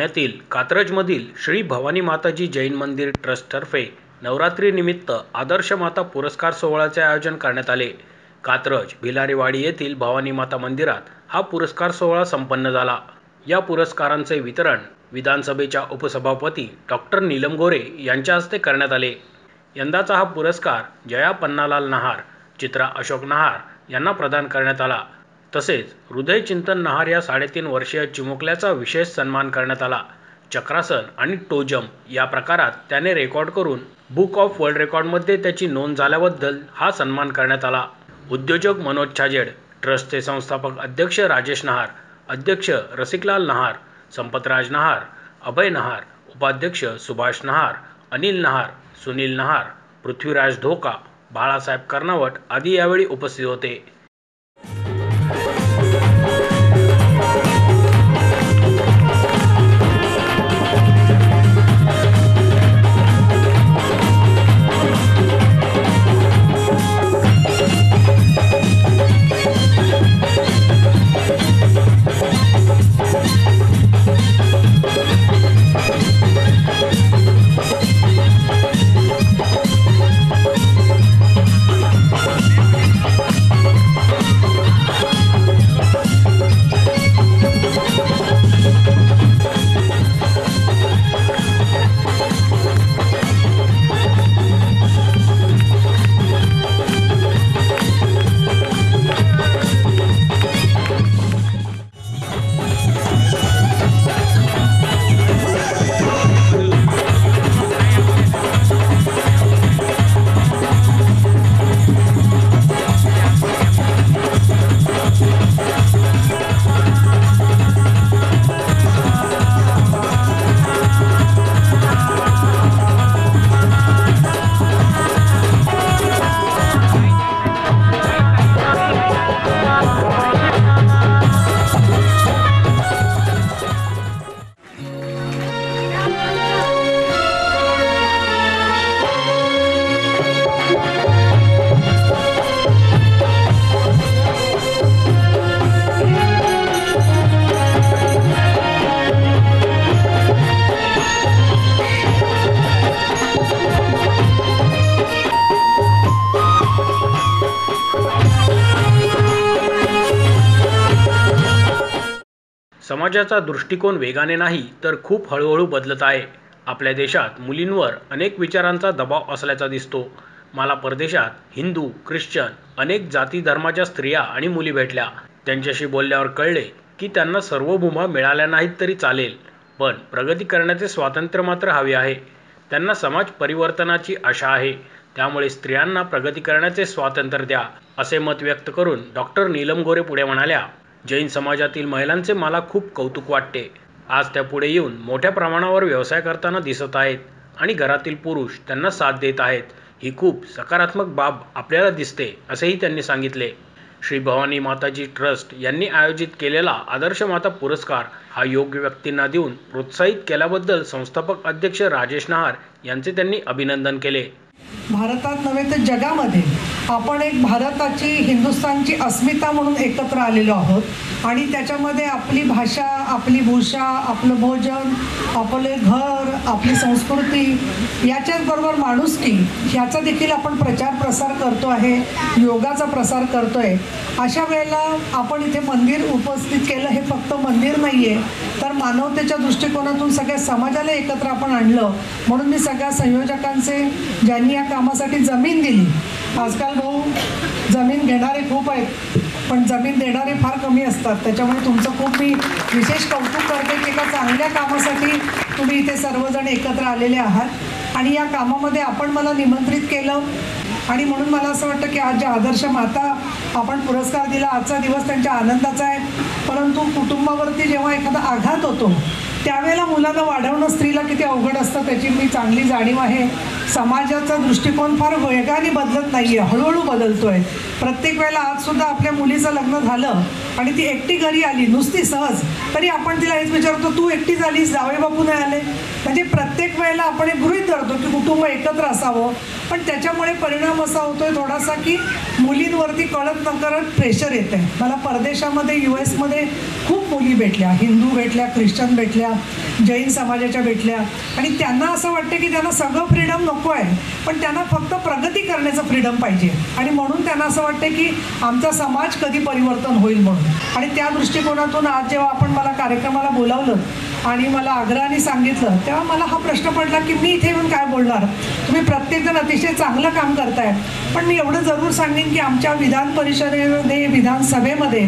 पुण्यातील कात्रजमधील श्री भवानी माताजी जैन मंदिर ट्रस्टतर्फे नवरात्रीनिमित्त आदर्श माता पुरस्कार सोहळ्याचे आयोजन करण्यात आले। कात्रज भिलारीवाडी येथील भवानी माता मंदिरात हा पुरस्कार सोहळा संपन्न झाला। या पुरस्कारांचे वितरण विधानसभेच्या उपसभापती डॉक्टर नीलम गोरे यांच्या हस्ते करण्यात आले। यंदाचा हा पुरस्कार जया पन्नालाल नहार, चित्रा अशोक नहार यांना प्रदान करण्यात आला। तसेच हृदय चिंतन नहार या 3.5 वर्षीय चिमुकल्याचा विशेष सन्मान करण्यात आला। चक्रासन आणि टोजम या प्रकारात त्याने रेकॉर्ड करून बुक ऑफ वर्ल्ड रेकॉर्डमध्ये त्याची नोंद झाल्याबद्दल हा सन्मान करण्यात आला। उद्योजक मनोज छाजेड, ट्रस्टचे संस्थापक अध्यक्ष राजेश नहार, अध्यक्ष रसिकलाल नहार, संपतराज नहार, अभय नहार, उपाध्यक्ष सुभाष नहार, अनिल नहार, सुनील नहार, पृथ्वीराज धोका, बाळासाहेब कर्नावट आदी यावेळी उपस्थित होते। समाजाचा दृष्टिकोन वेगाने नाही तर खूप हळूहळू बदलत आहे। आपल्या देशात मुलींवर अनेक विचारांचा दबाव असल्याचा दिसतो। मला परदेशात हिंदू, ख्रिश्चन अनेक जाती धर्माच्या स्त्रिया आणि मुली भेटल्या। त्यांच्याशी बोलल्यावर कळले की त्यांना सर्व भूमा मिळाल्या नाहीत तरी चालेल, पण प्रगती करण्याचे स्वातंत्र्य मात्र हवे आहे। त्यांना समाज परिवर्तनाची आशा आहे, त्यामुळे स्त्रियांना प्रगती करण्याचे स्वातंत्र्य द्या, असे मत व्यक्त करून डॉक्टर नीलम गोरे पुढे म्हणाल्या, जैन समाजातील महिलांचे मला खूप कौतुक वाटते। आज त्या पुढे येऊन मोठ्या प्रमाणावर व्यवसाय करताना दिसत आहेत आणि घरातील पुरुष त्यांना साथ देत आहेत। ही खूप सकारात्मक बाब आपल्याला दिसते, असेही त्यांनी सांगितले। श्री भवानी माताजी ट्रस्ट यांनी आयोजित केलेला आदर्श माता पुरस्कार हा योग्य व्यक्तींना देऊन प्रोत्साहित केल्याबद्दल संस्थापक अध्यक्ष राजेश नहार यांचे त्यांनी अभिनंदन केले। भारतात नव्हे तर जगामध्ये आपण एक भारताची, हिंदुस्थानची अस्मिता म्हणून एकत्र आलेलो आहोत आणि त्याच्यामध्ये आपली भाषा, आपली भूषा, आपलं भोजन, आपले घर, आपली संस्कृती, याच्याचबरोबर माणुसकी ह्याचा देखील आपण प्रचार प्रसार करतो आहे, योगाचा प्रसार करतो आहे। अशा वेळेला आपण इथे मंदिर उपस्थित केलं, हे फक्त मंदिर नाही आहे तर मानवतेच्या दृष्टिकोनातून सगळ्या समाजाला एकत्र आपण आणलं। म्हणून मी सगळ्या संयोजकांचे, ज्यांनी या कामासाठी जमीन दिली, आजकाल भाऊ जमीन घेणारे खूप आहेत पण जमीन देणारे फार कमी असतात, त्याच्यामुळे तुमचं खूप मी विशेष कौतुक करते की एका चांगल्या कामासाठी तुम्ही इथे सर्वजण एकत्र आलेले आहात आणि या कामामध्ये आपण मला निमंत्रित केलं आणि म्हणून मला असं वाटतं की आज ज्या आदर्श माता आपण पुरस्कार दिला, आजचा दिवस त्यांच्या आनंदाचा आहे। परंतु कुटुंबावरती जेव्हा एखादा आघात होतो त्यावेळेला मुलांना वाढवणं स्त्रीला किती अवघड असतं त्याची मी चांगली जाणीव आहे। समाजाचा दृष्टिकोन फार वेगाने बदलत नाही आहे, हळूहळू बदलतो आहे। प्रत्येक वेळेला आजसुद्धा आपल्या मुलीचं लग्न झालं आणि ती एकटी घरी आली नुसती सहज, तरी आपण तिला हेच विचारतो, तू एकटी झालीस, जावई बापू नाही आले? म्हणजे प्रत्येक वेळेला आपण एक गृहीत धरतो की कुटुंब एकत्र असावं, पण त्याच्यामुळे परिणाम असा होतोय थोडासा की मुलींवरती कळत नकळत प्रेशर येते। मला परदेशामध्ये US मध्ये खूप मुली भेटल्या, हिंदू भेटल्या, ख्रिश्चन भेटल्या, जैन समाजाच्या भेटल्या आणि त्यांना असं वाटतं की त्यांना सगळं फ्रीडम नको आहे, पण त्यांना फक्त प्रगती करण्याचं फ्रीडम पाहिजे आणि म्हणून त्यांना असं वाटतं की आमचा समाज कधी परिवर्तन होईल म्हणून. आणि त्या दृष्टिकोनातून आज जेव्हा आपण मला कार्यक्रमाला बोलावलं आणि मला आग्रहाने सांगितलं तेव्हा मला हा प्रश्न पडला की मी इथे येऊन काय बोलणार. तुम्ही प्रत्येकजण अतिशय चांगलं काम करताय, पण मी एवढं जरूर सांगेन की आमच्या विधान परिषदेमध्ये विधानसभेमध्ये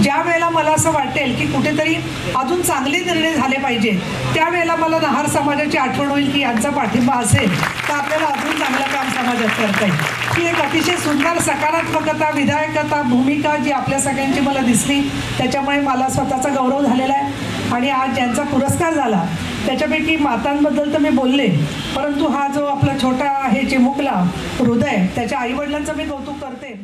ज्या वेळेला मला असं वाटेल की कुठेतरी अजून चांगले निर्णय झाले पाहिजे त्यावेळेला मला नहार समाजाची आठवण होईल की यांचा पाठिंबा असेल तर आपल्याला अजून चांगलं काम समाजात करता येईल. ही एक अतिशय सुंदर सकारात्मकता, विधायकता, भूमिका जी आपल्या सगळ्यांची मला दिसली, त्याच्यामुळे मला स्वतःचा गौरव झालेला आहे. आणि आज ज्यांचा पुरस्कार झाला त्याच्यापैकी मातांबद्दल तर मी बोलले, परंतु हा जो आपला छोटा हे चिमुकला हृदय त्याच्या आईवडिलांचं मी कौतुक करते.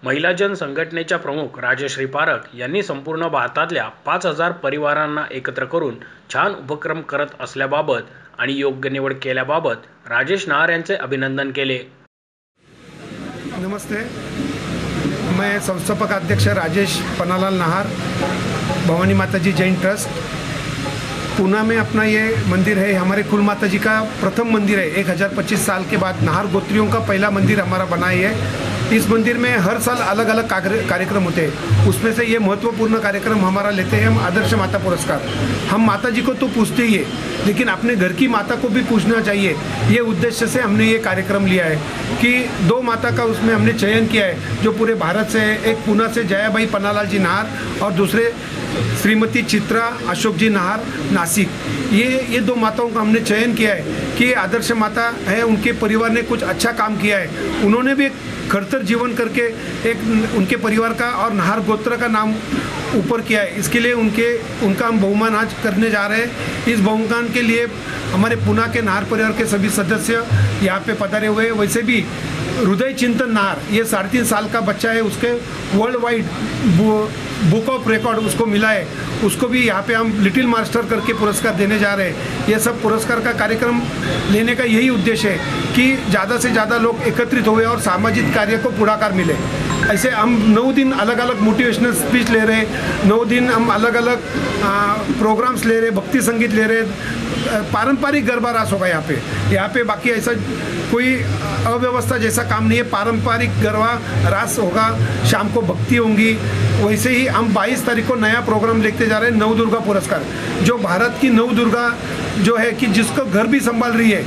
महिला जन संघटनेच्या प्रमुख राजश्री पारख यांनी संपूर्ण भारतातल्या 5,000 परिवारांना एकत्र करून छान उपक्रम करत असल्याबाबत आणि योग्य निवड केल्याबाबत राजेश नहार यांचे अभिनंदन केले. नमस्ते, मैं संस्थापक अध्यक्ष राजेश पन्नालाल नहार, भवानी माता जी जैन ट्रस्ट, पूना में अपना ये मंदिर है. हमारे कुल माता जी का प्रथम मंदिर है. 1025 साल के बाद नहार गोत्रियों का पहला मंदिर हमारा बना है. इस मंदिर में हर साल अलग अलग कार्यक्रम होते हैं. उसमें से ये महत्वपूर्ण कार्यक्रम हमारा लेते हैं हम आदर्श माता पुरस्कार. हम माता जी को तो पूछते ही है, लेकिन अपने घर की माता को भी पूछना चाहिए. ये उद्देश्य से हमने ये कार्यक्रम लिया है कि 2 माता का उसमें हमने चयन किया है जो पूरे भारत से है. एक पूना से जयाबाई पन्नालाल जी नहार और दूसरे श्रीमती चित्रा अशोक जी नहार नासिक. ये 2 माताओं का हमने चयन किया है कि आदर्श माता है, उनके परिवार ने कुछ अच्छा काम किया है. उन्होंने भी एक खड़तर जीवन करके एक उनके परिवार का और नहार गोत्र का नाम ऊपर किया है. इसके लिए उनका हम बहुमान आज करने जा रहे हैं. इस बहुमान के लिए हमारे पुना के नहार परिवार के सभी सदस्य यहाँ पे पधारे हुए हैं. वैसे भी हृदय चिंतन नहार, ये 3.5 साल का बच्चा है, उसके world wide book of record उसको मिला है. उसको भी यहाँ पे हम लिटिल मास्टर करके पुरस्कार देने जा रहे हैं. ये सब पुरस्कार का कार्यक्रम लेने का यही उद्देश्य है कि ज़्यादा से ज़्यादा लोग एकत्रित हुए और सामाजिक कार्य को पुढाकार मिले. ऐसे हम 9 दिन अलग अलग मोटिवेशनल स्पीच ले रहे हैं, 9 दिन हम अलग अलग प्रोग्राम्स ले रहे, भक्ति संगीत ले रहे, पारंपरिक गरबा रास होगा यहाँ पे बाकी ऐसा कोई अव्यवस्था जैसा काम नहीं है. पारंपरिक गरबा रास होगा, शाम को भक्ति होंगी. वैसे ही हम 22 तारीख को नया प्रोग्राम लेते जा रहे हैं, नव दुर्गा पुरस्कार, जो भारत की नव दुर्गा जो है कि जिसको घर भी संभाल रही है,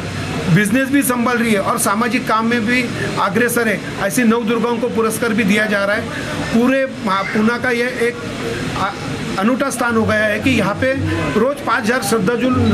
बिजनेस भी संभाल रही है और सामाजिक काम में भी अग्रसर है, ऐसी नव दुर्गाओं को पुरस्कार भी दिया जा रहा है. पूरे पूना का ये एक अनूठा स्थान हो गया है कि यहाँ पे रोज़ 5,000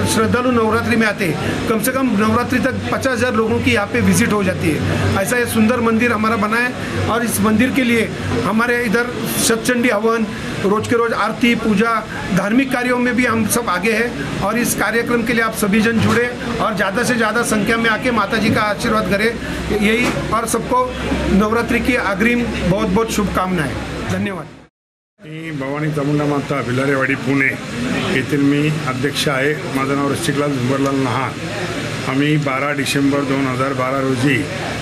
श्रद्धालु नवरात्रि में आते हैं. कम से कम नवरात्रि तक 50,000 लोगों की यहाँ पे विजिट हो जाती है. ऐसा ये सुंदर मंदिर हमारा बना है और इस मंदिर के लिए हमारे इधर सतचंडी हवन, रोज के रोज आरती पूजा, धार्मिक कार्यों में भी हम सब आगे हैं. और इस कार्यक्रम के लिए आप सभी जन जुड़े और ज़्यादा से ज़्यादा संख्या में आके माता जी का आशीर्वाद करें. यही और सबको नवरात्रि की अग्रिम बहुत बहुत शुभकामनाएं. धन्यवाद. मी भवानी चामुंडा माता भिलारेवाडी पुणे येथील मी अध्यक्ष आहे. माझं नाव रसिकलाल झुंबरलाल नहार. आम्ही 12 डिसेंबर 2012 रोजी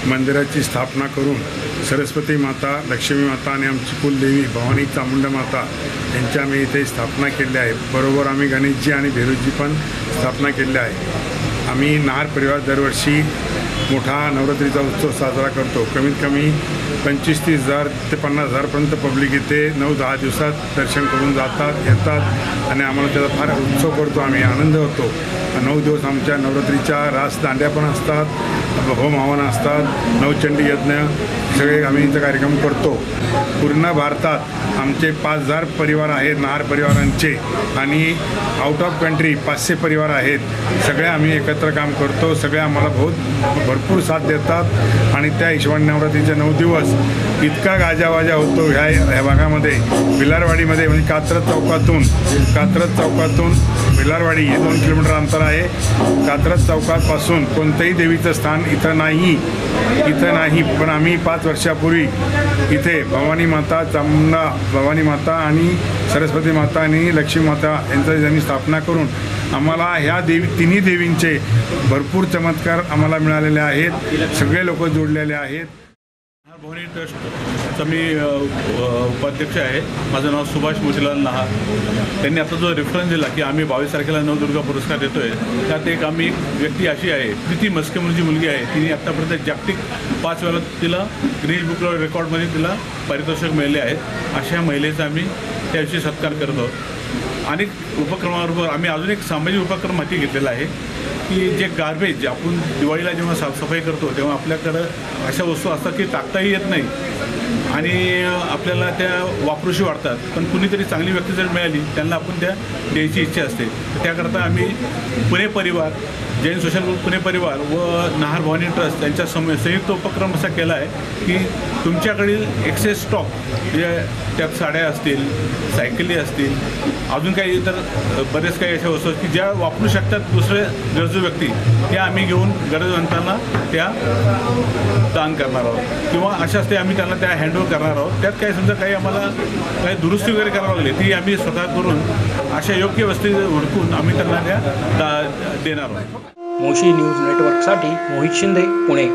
मंदिराची स्थापना करून सरस्वती माता, लक्ष्मी माता आणि आमची कुलदेवी भवानी चामुंडा माता यांची आम्ही इथे स्थापना केली आहे. बरोबर आम्ही गणेशजी आणि भैरवजी पण स्थापना केली आहे. आम्ही नहार परिवार दरवर्षी मोठा नवरात्रीचा उत्सव साजरा करतो. कमीत कमी 25-30 हजार ते 50,000 पर्यंत पब्लिक इथे 9-10 दिवसात दर्शन करून जातात येतात आणि आम्हाला त्याचा फार उत्सव करतो. आम्ही आनंद होतो. 9 दिवस आमच्या नवरात्रीच्या रास दांड्या पण असतात, होम हवन असतात, नवचंडी यज्ञ सगळे आम्ही इथं कार्यक्रम करतो. पूर्ण भारतात आमचे 5,000 परिवार आहेत नहार परिवारांचे आणि आउट ऑफ कंट्री 500 परिवार आहेत. सगळे आम्ही एकत्र काम करतो. सगळे आम्हाला भरपूर साथ देतात आणि त्या हिशोबाने नवरात्रीचे 9 दिवस इतका गाजावाजा होतो ह्या भागामध्ये. भिलारवाडीमध्ये म्हणजे कात्रज चौकातून भिलारवाडी हे 2 किलोमीटर अंतर आहे. कात्रज चौकापासून कोणतंही देवीचं स्थान इथं नाही. पण आम्ही 5 वर्षापूर्वी इथे भवानी माता, चामुंडा भवानी माता आणि सरस्वती माता आणि लक्ष्मी माता यांची त्यांनी स्थापना करून आम्हाला ह्या तिन्ही देवींचे भरपूर चमत्कार आम्हाला मिळालेले आहेत. सगळे लोक जोडलेले आहेत. भवानी ट्रस्टचा मी उपाध्यक्ष आहे. माझं नाव सुभाष मोतीलाल नहार. त्यांनी आता जो रेफरन्स दिला की आम्ही 22 तारखेला नवदुर्गा पुरस्कार देतोय, त्यात एक व्यक्ती अशी आहे, प्रीती मस्के म्हणून जी मुलगी आहे, तिने आत्तापर्यंत जागतिक 5 वेळा तिला गिनीज बुक रेकॉर्डमध्ये तिला पारितोषिक मिळाले आहेत. अशा महिलेचा आम्ही त्याविषयी सत्कार करतो. अनेक उपक्रमाबरोबर आम्ही अजून एक सामाजिक उपक्रम हाती घेतलेला आहे की जे गार्बेज आपण दिवाळीला जेव्हा साफसफाई करतो तेव्हा आपल्याकडं अशा वस्तू असतात की टाकताही येत नाही आणि आपल्याला त्या वापरूशी वाटतात, पण कुणीतरी चांगली व्यक्ती जर मिळाली त्यांना आपण त्या द्यायची इच्छा असते. त्याकरता आम्ही पुणे परिवार, जैन सोशल ग्रुप पुणे परिवार व नहार भवानी ट्रस्ट यांच्या संयुक्त उपक्रम असा केला आहे की तुमच्याकडील एक्सेस स्टॉक जे त्यात साड्या असतील, सायकली असतील, अजून काही इतर बरेच काही अशा वस्तू की ज्या वापरू शकतात दुसरे गरजू व्यक्ती, त्या आम्ही घेऊन गरजवंतांना त्या दान करणार आहोत किंवा अशाच ते आम्ही त्यांना त्या हँडओव्हर करणार आहोत. त्यात काही समजा काही आम्हाला काही दुरुस्ती वगैरे करावं लागली ती आम्ही स्वतः करून अशा योग्य वस्तू हुडकून आम्ही त्यांना त्या देणार आहोत. मोशी न्यूज नेटवर्कसाठी मोहित शिंदे, पुणे.